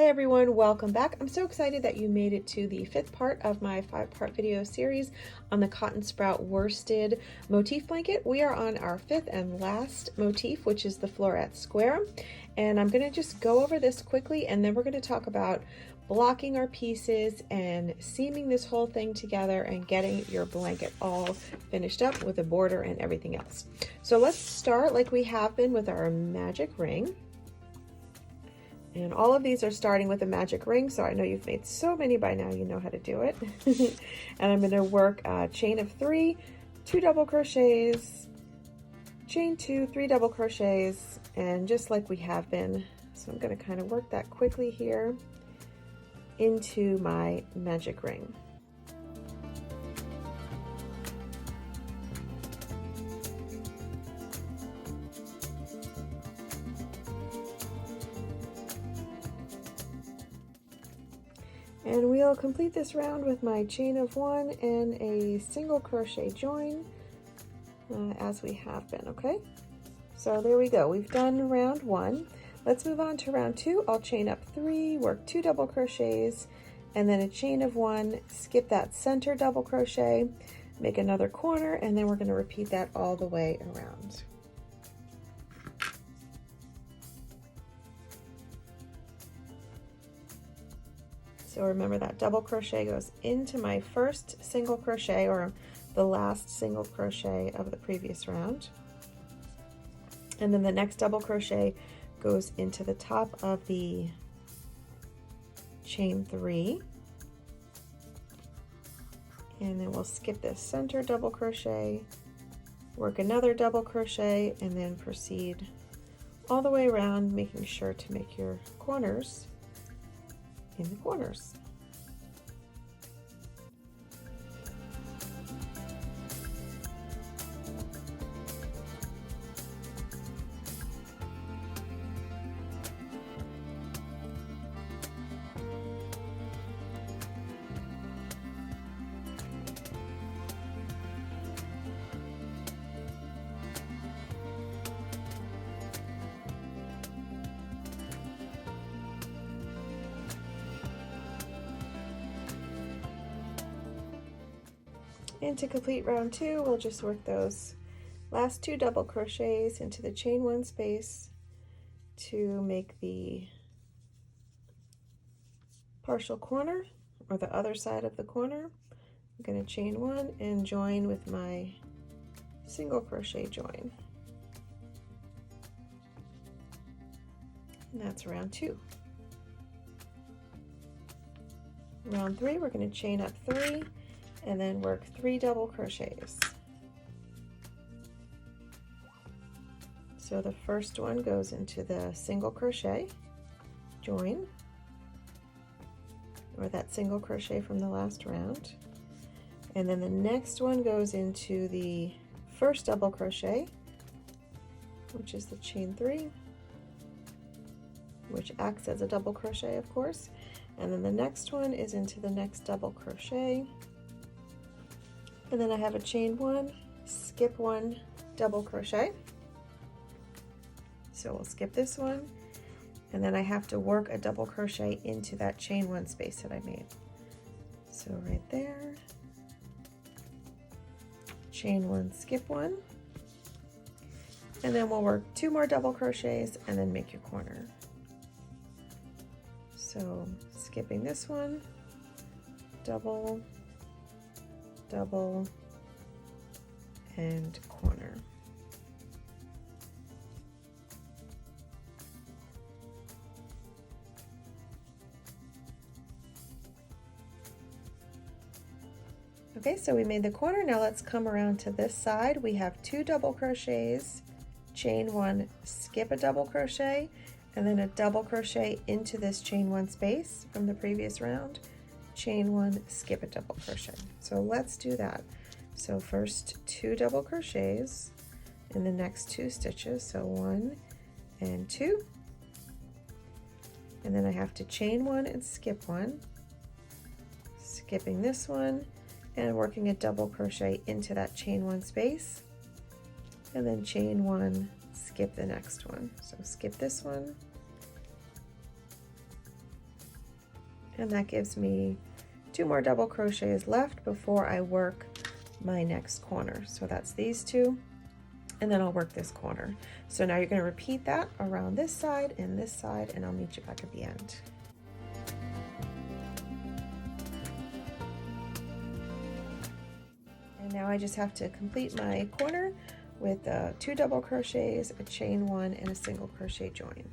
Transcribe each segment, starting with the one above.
Hi everyone, welcome back. I'm so excited that you made it to the 5th part of my 5-part video series on the cotton sprout worsted motif blanket. We are on our 5th and last motif, which is the Florets Square. And I'm gonna just go over this quickly, and then we're gonna talk about blocking our pieces and seaming this whole thing together and getting your blanket all finished up with a border and everything else. So let's start like we have been with our magic ring. And all of these are starting with a magic ring, so I know you've made so many by now, you know how to do it. And I'm going to work a chain of 3, 2 double crochets, chain 2, 3 double crochets, and just like we have been. So I'm going to kind of work that quickly here into my magic ring. And we'll complete this round with my chain of 1 and a single crochet join as we have been, okay? So there we go, we've done round 1. Let's move on to round 2. I'll chain up 3, work 2 double crochets, and then a chain of 1, skip that center double crochet, make another corner, and then we're going to repeat that all the way around. So remember that double crochet goes into my first single crochet, or the last single crochet of the previous round. And then the next double crochet goes into the top of the chain 3. And then we'll skip this center double crochet, work another double crochet, and then proceed all the way around, making sure to make your corners in the corners. And to complete round 2, we'll just work those last 2 double crochets into the chain 1 space to make the partial corner, or the other side of the corner. I'm going to chain 1 and join with my single crochet join. And that's round 2. Round 3, we're going to chain up 3 and then work 3 double crochets. So the first one goes into the single crochet join, or that single crochet from the last round, and then the next one goes into the first double crochet, which is the chain 3, which acts as a double crochet, of course, and then the next one is into the next double crochet. And then I have a chain 1, skip 1 double crochet. So we'll skip this one, and then I have to work a double crochet into that chain 1 space that I made. So right there, chain 1, skip 1, and then we'll work 2 more double crochets and then make your corner. So skipping this one, double, double, and corner. Okay, so we made the corner. Now let's come around to this side. We have 2 double crochets, chain 1, skip a double crochet, and then a double crochet into this chain 1 space from the previous round, chain 1, skip a double crochet. So let's do that. So first 2 double crochets in the next 2 stitches, so 1 and 2, and then I have to chain 1 and skip 1, skipping this one and working a double crochet into that chain 1 space, and then chain 1, skip the next one. So skip this one, And that gives me 2 more double crochets left before I work my next corner. So that's these 2, and then I'll work this corner. So now you're going to repeat that around this side, and I'll meet you back at the end. And now I just have to complete my corner with 2 double crochets, a chain 1, and a single crochet join.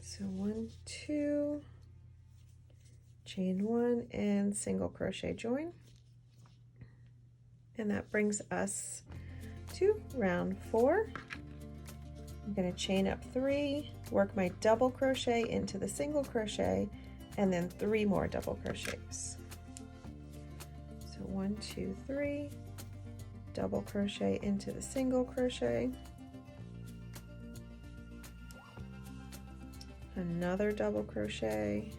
So 1, 2, chain 1, and single crochet join. And that brings us to round 4. I'm going to chain up 3, work my double crochet into the single crochet, and then 3 more double crochets. So 1, 2, 3, double crochet into the single crochet, another double crochet.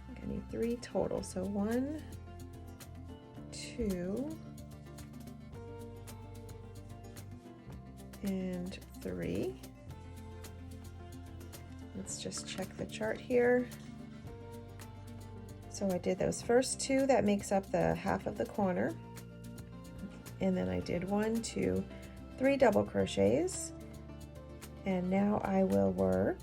I need 3 total, so 1, 2, and 3. Let's just check the chart here. So I did those first 2, that makes up the half of the corner, and then I did 1, 2, 3 double crochets, and now I will work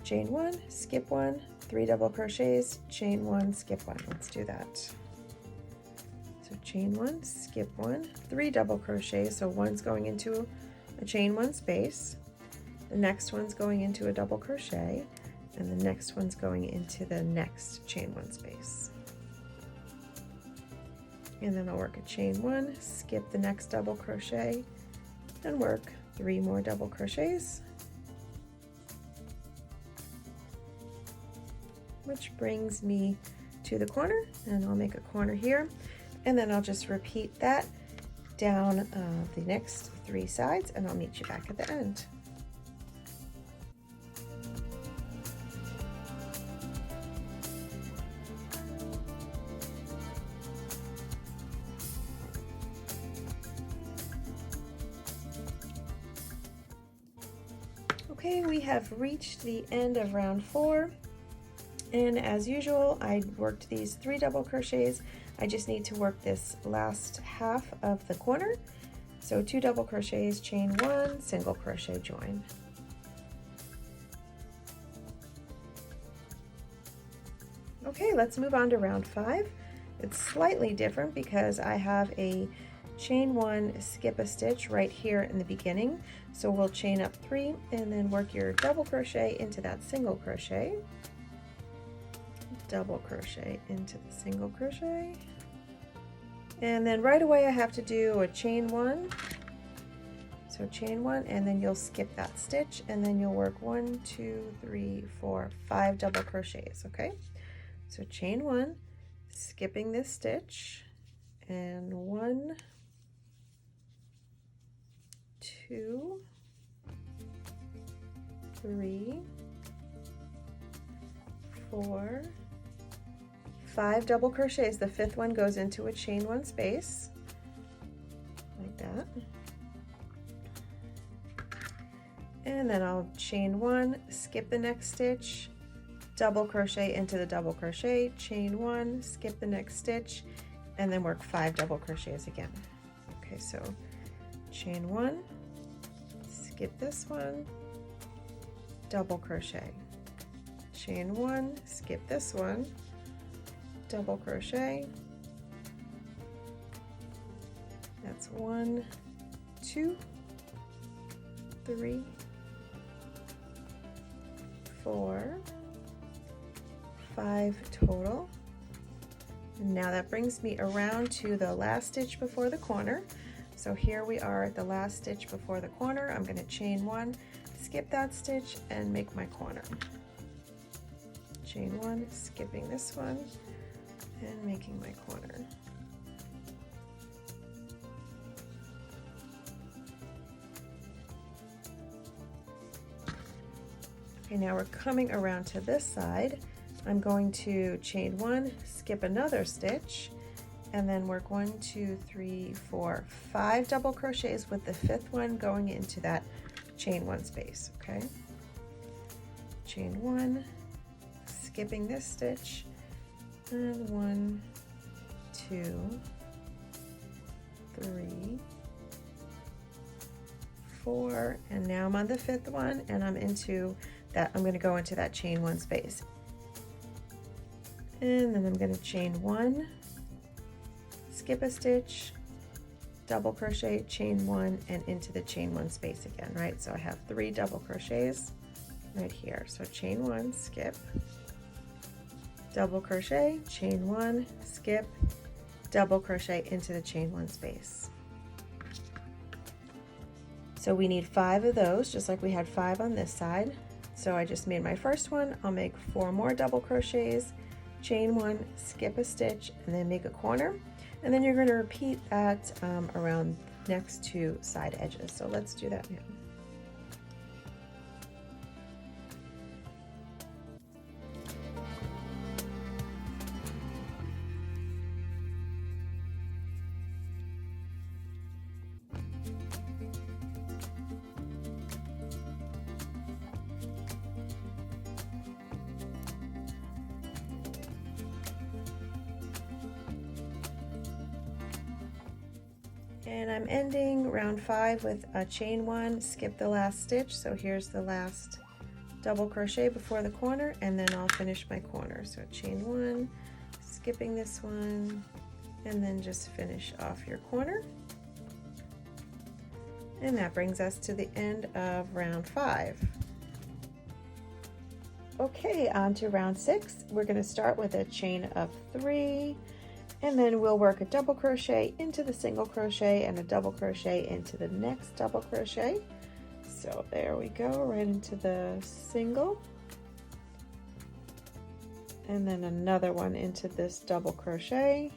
chain 1, skip 1, 3 double crochets, chain 1, skip 1. Let's do that. So chain 1, skip 1, 3 double crochets, so one's going into a chain 1 space, the next one's going into a double crochet, and the next one's going into the next chain 1 space. And then I'll work a chain 1, skip the next double crochet, and work 3 more double crochets, which brings me to the corner, and I'll make a corner here, and then I'll just repeat that down the next 3 sides, and I'll meet you back at the end. Okay, we have reached the end of round 4, and as usual I worked these 3 double crochets. I just need to work this last half of the corner, so 2 double crochets, chain 1, single crochet join. Okay, let's move on to round 5. It's slightly different because I have a chain 1, skip a stitch right here in the beginning. So we'll chain up 3 and then work your double crochet into that single crochet, double crochet into the single crochet, and then right away I have to do a chain 1. So chain 1, and then you'll skip that stitch, and then you'll work 1, 2, 3, 4, 5 double crochets. Okay, so chain 1, skipping this stitch, and 1, 2, 3, 4, 5 double crochets. The 5th one goes into a chain 1 space like that, and then I'll chain 1, skip the next stitch, double crochet into the double crochet, chain 1, skip the next stitch, and then work 5 double crochets again. Okay, so chain 1, skip this one, double crochet, chain 1, skip this one, double crochet. That's 1, 2, 3, 4, 5 total. And now that brings me around to the last stitch before the corner. So here we are at the last stitch before the corner. I'm going to chain 1, skip that stitch, and make my corner. Chain 1, skipping this one, and making my corner. Okay, now we're coming around to this side. I'm going to chain 1, skip another stitch, and then work 1, 2, 3, 4, 5 double crochets with the 5th one going into that chain 1 space. Okay, chain 1, skipping this stitch, and 1, 2, 3, 4, and now I'm on the 5th one, and I'm into that. I'm going to go into that chain 1 space, and then I'm going to chain 1, skip a stitch, double crochet, chain 1, and into the chain 1 space again, right? So I have 3 double crochets right here. So chain 1, skip, double crochet, chain 1, skip, double crochet into the chain 1 space. So we need 5 of those, just like we had 5 on this side. So I just made my first one. I'll make 4 more double crochets, chain 1, skip a stitch, and then make a corner. And then you're going to repeat that around next 2 side edges. So let's do that now. And I'm ending round 5 with a chain 1, skip the last stitch. So here's the last double crochet before the corner, and then I'll finish my corner. So chain 1, skipping this one, and then just finish off your corner. And that brings us to the end of round 5. Okay, on to round 6. We're going to start with a chain of 3. And then we'll work a double crochet into the single crochet and a double crochet into the next double crochet. So there we go, right into the single. And then another one into this double crochet.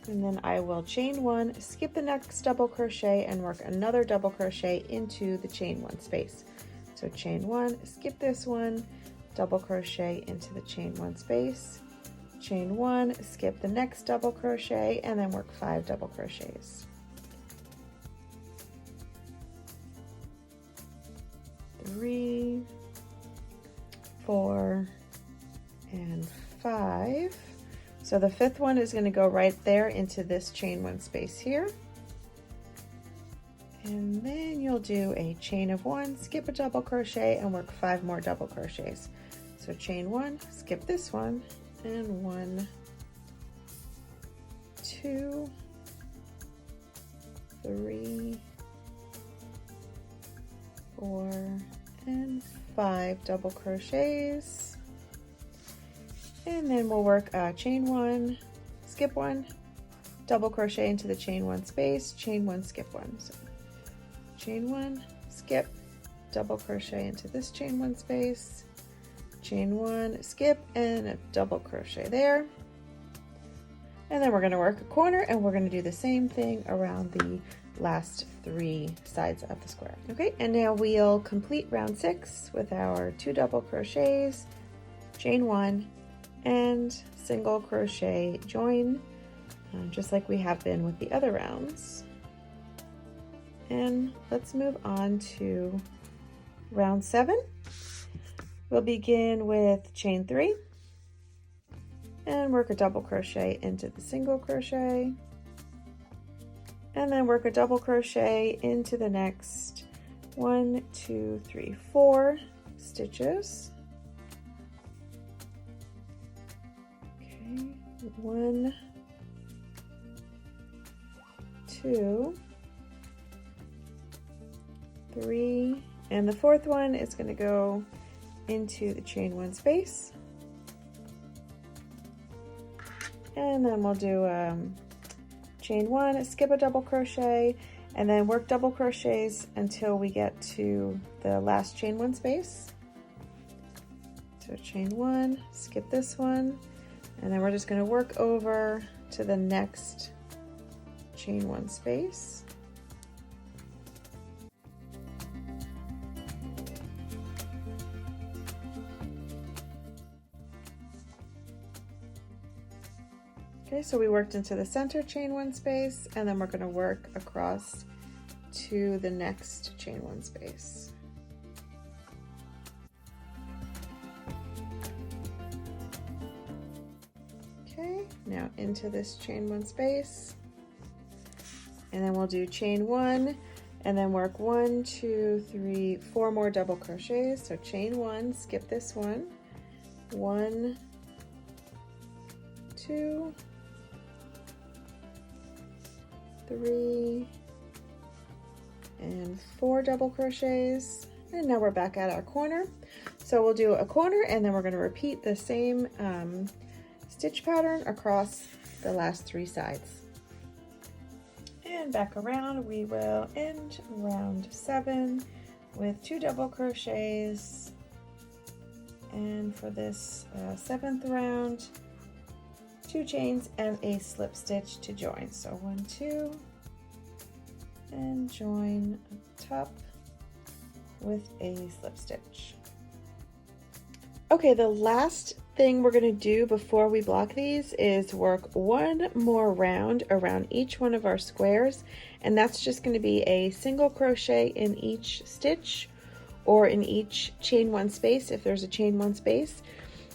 And then I will chain 1, skip the next double crochet, and work another double crochet into the chain 1 space. So chain 1, skip this one, double crochet into the chain 1 space, chain 1, skip the next double crochet, and then work 5 double crochets. 3, 4, and 5. So the 5th one is going to go right there into this chain 1 space here. And then you'll do a chain of 1, skip a double crochet, and work 5 more double crochets. So chain 1, skip this one, and 1, 2, 3, 4, and 5 double crochets. And then we'll work chain 1, skip 1, double crochet into the chain 1 space, chain 1, skip 1. So chain 1, skip, double crochet into this chain 1 space, chain 1, skip, and a double crochet there. And then we're going to work a corner, and we're going to do the same thing around the last 3 sides of the square. Okay, and now we'll complete round 6 with our 2 double crochets, chain 1, and single crochet join, just like we have been with the other rounds. And let's move on to round 7. We'll begin with chain 3 and work a double crochet into the single crochet, and then work a double crochet into the next 1, 2, 3, 4 stitches. Okay, 1, 2, 3, and the 4th one is going to go into the chain 1 space, and then we'll do chain 1, skip a double crochet, and then work double crochets until we get to the last chain 1 space. So chain 1, skip this one, and then we're just going to work over to the next chain 1 space. Okay, so we worked into the center chain 1 space, and then we're going to work across to the next chain one space. Okay, now into this chain one space, and then we'll do chain one and then work 1, 2, 3, 4 more double crochets. So chain one, skip this one, 1, 2, 3, and 4 double crochets. And now we're back at our corner. So we'll do a corner and then we're going to repeat the same stitch pattern across the last 3 sides. And back around, we will end round 7 with 2 double crochets. And for this 7th round, 2 chains and a slip stitch to join. So 1, 2, and join up top with a slip stitch. Okay, the last thing we're going to do before we block these is work 1 more round around each one of our squares, and that's just going to be a single crochet in each stitch or in each chain one space if there's a chain one space.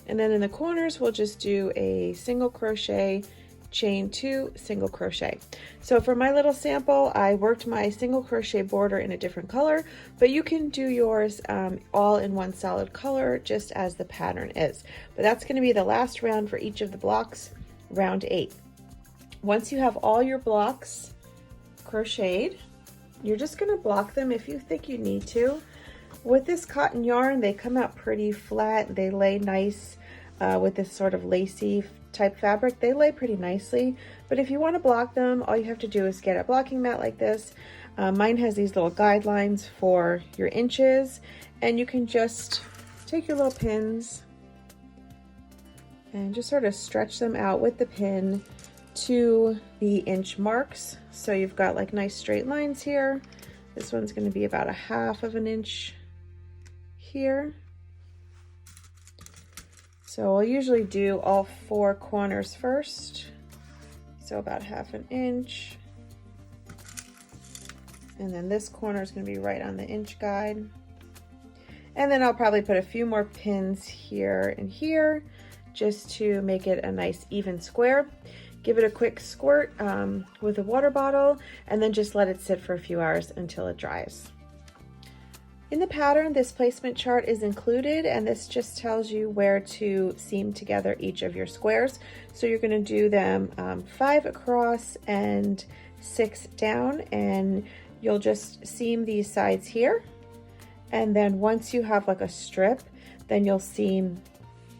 And then in the corners we'll just do a single crochet, chain 2, single crochet. So for my little sample, I worked my single crochet border in a different color, but you can do yours all in one solid color just as the pattern is. But that's going to be the last round for each of the blocks, round 8. Once you have all your blocks crocheted, you're just going to block them if you think you need to. With this cotton yarn, they come out pretty flat. They lay nice with this sort of lacy type fabric. They lay pretty nicely, but if you want to block them, all you have to do is get a blocking mat like this. Mine has these little guidelines for your inches, and you can just take your little pins and just sort of stretch them out with the pin to the inch marks. So you've got like nice straight lines here. This one's going to be about 1/2 of an inch here. So I'll usually do all 4 corners first. So about 1/2 an inch. And then this corner is going to be right on the inch guide. And then I'll probably put a few more pins here and here just to make it a nice even square. Give it a quick squirt with a water bottle and then just let it sit for a few hours until it dries. In the pattern, this placement chart is included, and this just tells you where to seam together each of your squares. So you're going to do them 5 across and 6 down, and you'll just seam these sides here. And then once you have like a strip, then you'll seam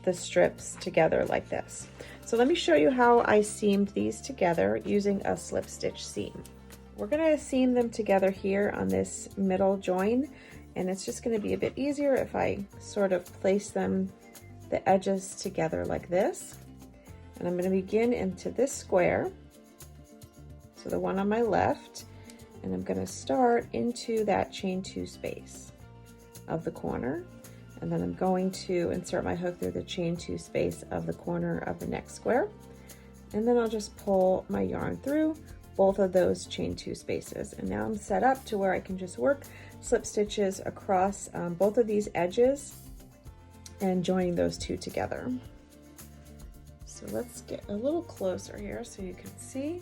the strips together like this. So let me show you how I seamed these together using a slip stitch seam. We're going to seam them together here on this middle join. And it's just going to be a bit easier if I sort of place them, the edges together like this. And I'm going to begin into this square, so the one on my left, and I'm going to start into that chain 2 space of the corner. And then I'm going to insert my hook through the chain 2 space of the corner of the next square. And then I'll just pull my yarn through both of those chain 2 spaces. And now I'm set up to where I can just work slip stitches across both of these edges and joining those 2 together. So let's get a little closer here so you can see.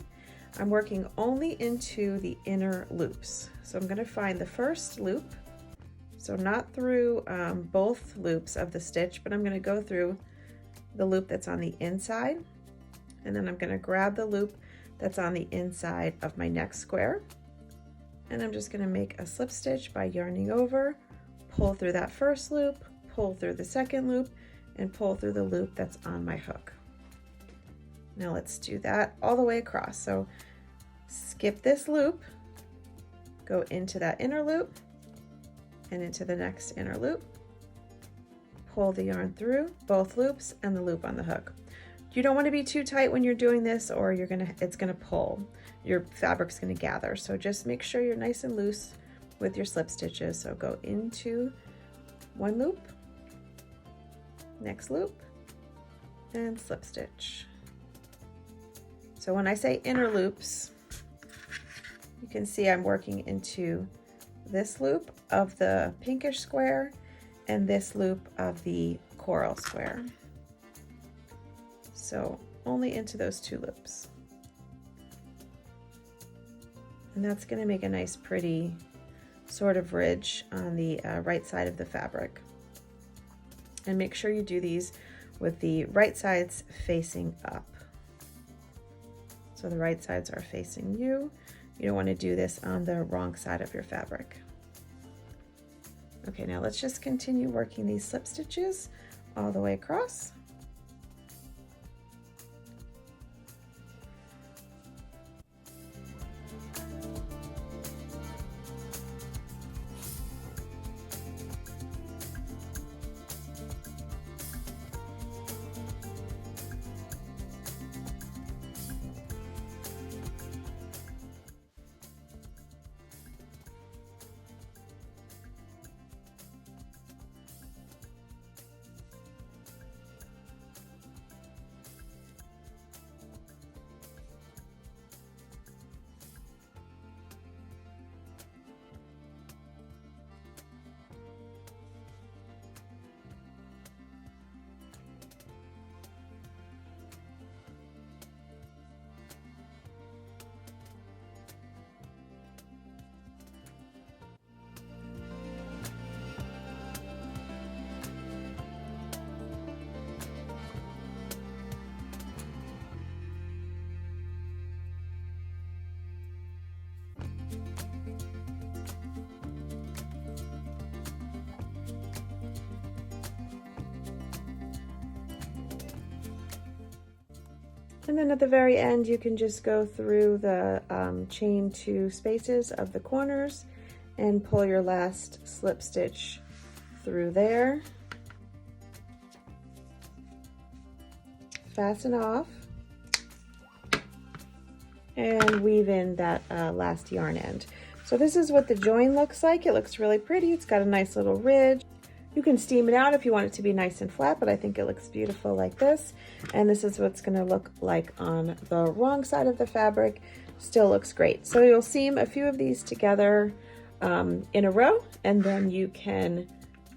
I'm working only into the inner loops. So I'm going to find the first loop. So not through both loops of the stitch, but I'm going to go through the loop that's on the inside. And then I'm going to grab the loop that's on the inside of my next square. And I'm just going to make a slip stitch by yarning over, pull through that first loop, pull through the second loop, and pull through the loop that's on my hook. Now let's do that all the way across. So skip this loop, go into that inner loop, and into the next inner loop, pull the yarn through both loops and the loop on the hook. You don't want to be too tight when you're doing this, or it's gonna pull. Your fabric's gonna gather. So just make sure you're nice and loose with your slip stitches. So go into one loop, next loop, and slip stitch. So when I say inner loops, You can see I'm working into this loop of the pinkish square and this loop of the coral square. So only into those two loops. And that's going to make a nice pretty sort of ridge on the right side of the fabric. And make sure you do these with the right sides facing up. So the right sides are facing you. You don't want to do this on the wrong side of your fabric. Okay, now let's just continue working these slip stitches all the way across. And then at the very end, you can just go through the chain 2 spaces of the corners and pull your last slip stitch through there. Fasten off and weave in that last yarn end. So this is what the join looks like. It looks really pretty. It's got a nice little ridge. You can steam it out if you want it to be nice and flat, but I think it looks beautiful like this. And this is what it's going to look like on the wrong side of the fabric. Still looks great. So you'll seam a few of these together in a row, and then you can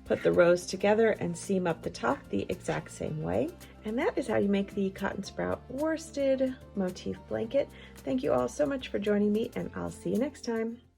put the rows together and seam up the top the exact same way. And that is how you make the cotton sprout worsted motif blanket. Thank you all so much for joining me, and I'll see you next time.